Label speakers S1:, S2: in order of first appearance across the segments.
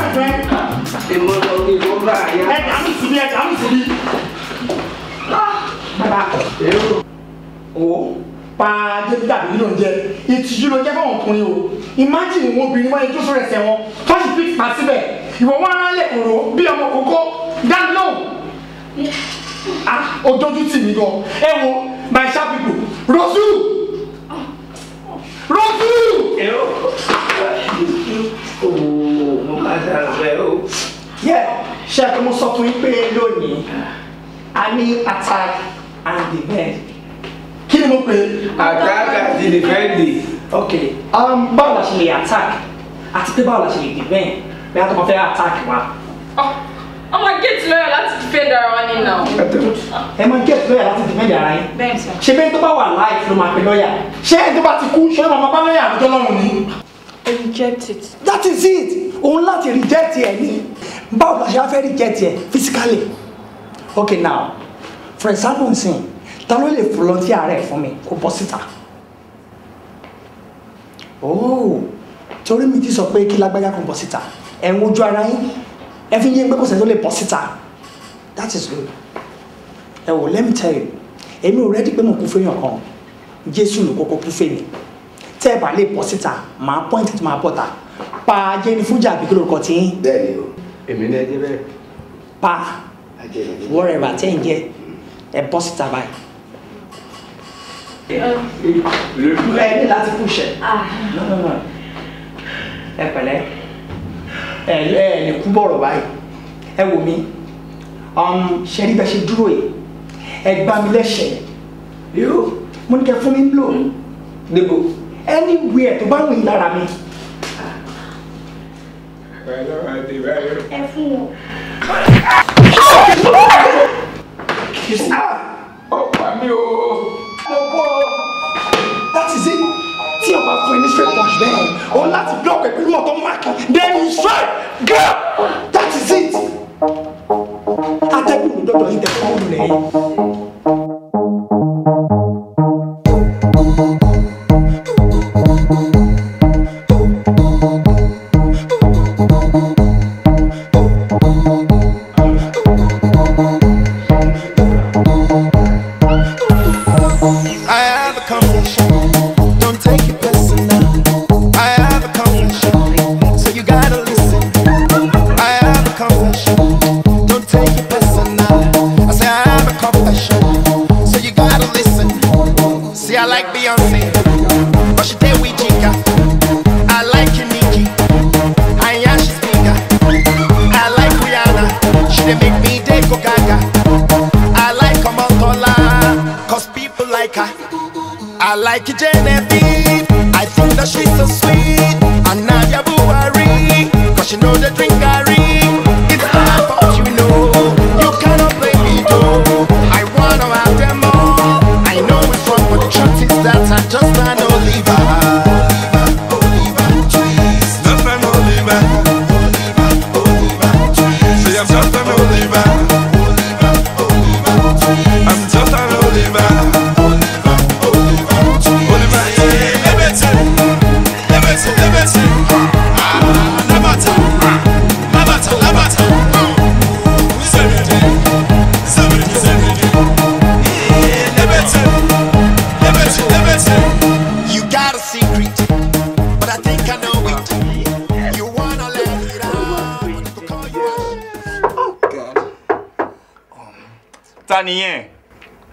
S1: my friend. Oh, pa David àbí ló ń jẹ ìtìjú ló jẹ́ fún ọkùnrin o. Imagine wọn obìnrin wọn ètò sọ̀rọ̀ ẹsẹ̀ wọn tọ́jú pí pa síbẹ̀ ìwọ wọn á lè kúrò bí ọmọ kókó dáná lóhùn. Ojojú tì mí gan. Ẹ wo my sharp people Rosu
S2: mo máa ṣàlùfẹ́ o.
S1: Ṣé ẹ kí mo sọ fún yín pé lónìí a ní attack and defend. Kí ni mo pè é?
S2: Attack and defend.
S1: Okay. Báwo la ṣe lè attack àti pé báwo la ṣe lè defend bí a tó máa fẹ́ attack wa.
S3: Ọmọ gate lọ́yà láti defend ara wa ní náà.
S1: Ẹ máa gate lọ́yà láti defend ara yín.
S3: Bẹ́ẹ̀ sọ.
S1: Ṣé bẹ́ẹ̀ tó bá wà live ló máa pe lọ́yà? Ṣé ẹni tó bá ti kú ṣé máa bá lọ́yà àbújọ́ lọ́rùn ni?
S3: Reject it.
S1: That is it. Òun láti reject ẹ ní. Báwo la ṣe á fẹ́ reject ẹ physically? Okay now, for example nsìn, ta ló lè volunteer rẹ̀ fún mi kó bọ́ síta? Oh, torí mi ti sọ pé kí lágbájá kó bọ́ síta. Ẹ ń wojú ara yín. Ẹ fi yín pé kò sẹ́ni tó lè bọ́ síta. That is good. Ẹ wò, let me tell you, èmi ò rẹ́dí pé mo kú fẹ́yàn kan. Jésù ló kọ́kọ́ kú fẹ́ mi. Tẹ́ ẹ bá lè bọ́ síta, màá point tí màá bọ́ta. Pa Jẹ́ni Fújà àbí kí lórúkọ tí yín?
S2: Bẹ́ẹ̀ni o, èmi náà jẹ́ bẹ́ẹ̀.
S1: Pa whatever tẹ́ ń jẹ́ ẹ bọ́ síta báyìí. Ẹ ní láti push ẹ. No. Ẹ pẹ̀lẹ́. Ẹ ní kú bọ̀rọ̀ báyìí. Ẹ wò mí. Ṣe rí bẹ́ẹ̀ ṣe dúró yìí. Ẹ gbá mi lẹ́sẹ̀. Yóò mo ní kẹ́ fún mi ń blow.
S2: Níbo?
S1: Anywhere tó bá wù yín lára mi.
S3: Ẹ fún wọn.
S2: Ọ̀pá mi o.
S1: That is it. Tí o bá fún ẹ ní straight punch bẹ́ẹ̀ o láti block ẹ pẹ̀lú mọ̀tọ́ máàkì then you strike girl. That is it. Atẹ́gùn mi dọ́dọ̀ yín tẹ̀ fún ọ̀hún lẹ́yìn.
S4: I like Genevieve, I think that she's so sweet. And Nadia Buhari, cause she know the drink Gary. It's not about you know, you cannot play me though. I wanna have them all, I know it's wrong, but the truth is that I just can't leave her.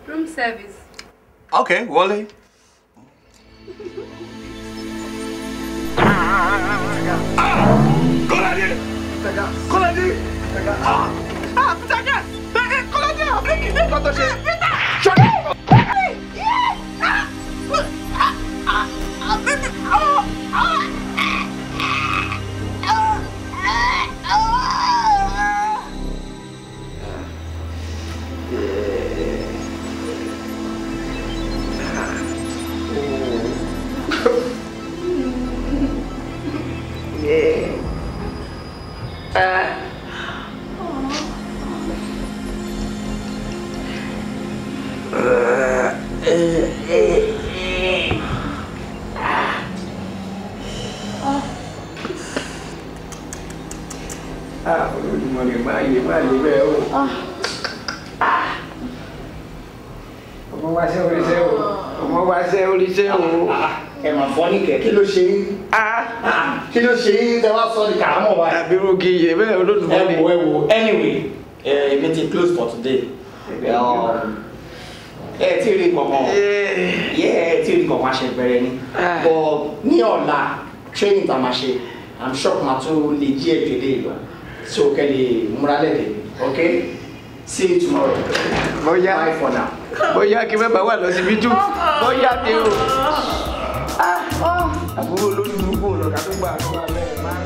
S3: Room service.
S5: Okay, Wally.
S2: yìí má lè bẹ́ẹ̀ o. ọmọ wa ṣe oríṣẹ́ o ọmọ wa ṣe oríṣẹ́ o.
S1: ẹ mà fọ́ ní kẹ̀ kí ló ṣe yín kí ló ṣe yín tẹ wá sọ ní kàrámọ̀ báyìí.
S2: àbírú kì í ṣe bẹ́ẹ̀ olódùmọ̀ ni.
S1: ẹ wo anyway èmi ti close for today. ẹ tí rí kankan ẹ tí rí kankan ṣe bẹ̀rẹ̀ ni but ní ọ̀la training tá a máa ṣe I'm sure ma tó lè jí ẹ̀ kéde ìlọ so kẹ́lẹ̀ múra lẹ́dẹ̀ẹ́ okay see you tomorrow.
S2: bóyá
S1: bye for now.
S2: bóyá kí mẹ́bàá wà lọ síbi jù bóyá ni o. àbúrò olórí burúkú ọ̀nà ká tó gbà tó wà bẹ́ẹ̀ máa.